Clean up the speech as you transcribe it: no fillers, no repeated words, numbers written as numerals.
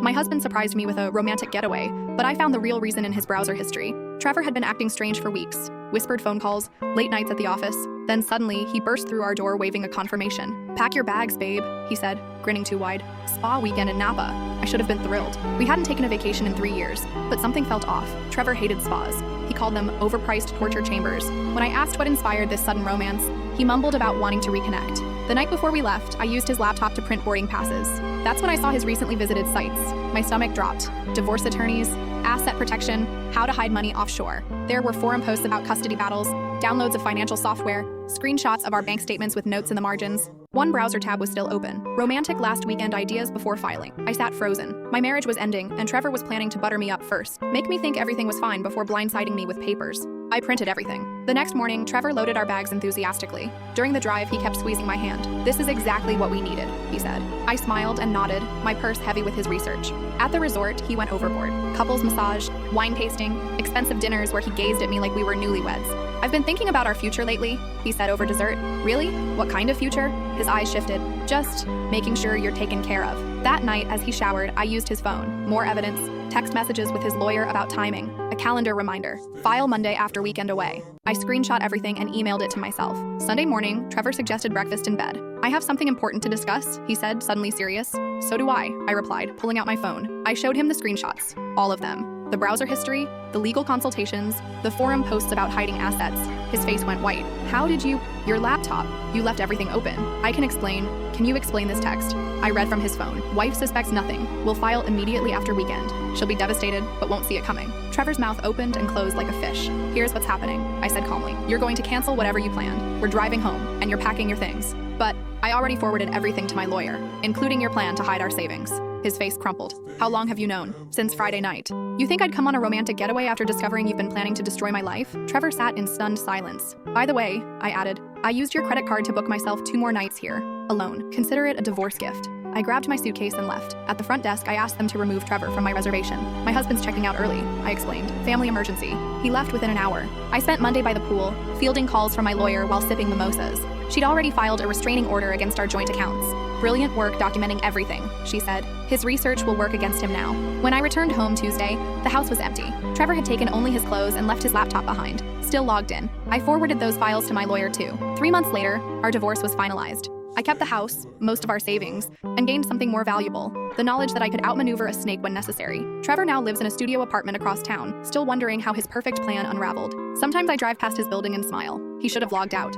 My husband surprised me with a romantic getaway, but I found the real reason in his browser history. Trevor had been acting strange for weeks. Whispered phone calls, late nights at the office. Then suddenly, he burst through our door waving a confirmation. "Pack your bags, babe," he said, grinning too wide. "Spa weekend in Napa." I should have been thrilled. We hadn't taken a vacation in 3 years, but something felt off. Trevor hated spas. He called them overpriced torture chambers. When I asked what inspired this sudden romance, he mumbled about wanting to reconnect. The night before we left, I used his laptop to print boarding passes. That's when I saw his recently visited sites. My stomach dropped. Divorce attorneys, asset protection, how to hide money offshore. There were forum posts about custody battles, downloads of financial software, screenshots of our bank statements with notes in the margins. One browser tab was still open. Romantic last weekend ideas before filing. I sat frozen. My marriage was ending, and Trevor was planning to butter me up first. Make me think everything was fine before blindsiding me with papers. I printed everything. The next morning, Trevor loaded our bags enthusiastically. During the drive, he kept squeezing my hand. "This is exactly what we needed," he said. I smiled and nodded, my purse heavy with his research. At the resort, he went overboard. Couples massage, wine tasting, expensive dinners where he gazed at me like we were newlyweds. "I've been thinking about our future lately," he said over dessert. "Really? What kind of future?" His eyes shifted. "Just making sure you're taken care of." That night, as he showered, I used his phone. More evidence, text messages with his lawyer about timing, a calendar reminder. File Monday after weekend away. I screenshot everything and emailed it to myself. Sunday morning, Trevor suggested breakfast in bed. "I have something important to discuss," he said, suddenly serious. "So do I replied, pulling out my phone. I showed him the screenshots. All of them. The browser history, the legal consultations, the forum posts about hiding assets. His face went white. "How did you? Your laptop. You left everything open." "I can explain. Can you explain this text?" I read from his phone. "Wife suspects nothing. Will file immediately after weekend. She'll be devastated, but won't see it coming." Trevor's mouth opened and closed like a fish. "Here's what's happening," I said calmly. "You're going to cancel whatever you planned. We're driving home, and you're packing your things. But I already forwarded everything to my lawyer, including your plan to hide our savings." His face crumpled. "How long have you known?" "Since Friday night." "You think I'd come on a romantic getaway after discovering you've been planning to destroy my life?" Trevor sat in stunned silence. "By the way," I added, "I used your credit card to book myself 2 more nights here, alone. Consider it a divorce gift." I grabbed my suitcase and left. At the front desk, I asked them to remove Trevor from my reservation. "My husband's checking out early," I explained. "Family emergency." He left within an hour. I spent Monday by the pool, fielding calls from my lawyer while sipping mimosas. She'd already filed a restraining order against our joint accounts. "Brilliant work documenting everything," she said. "His research will work against him now." When I returned home Tuesday, the house was empty. Trevor had taken only his clothes and left his laptop behind, still logged in. I forwarded those files to my lawyer too. 3 months later, our divorce was finalized. I kept the house, most of our savings, and gained something more valuable, the knowledge that I could outmaneuver a snake when necessary. Trevor now lives in a studio apartment across town, still wondering how his perfect plan unraveled. Sometimes I drive past his building and smile. He should have logged out.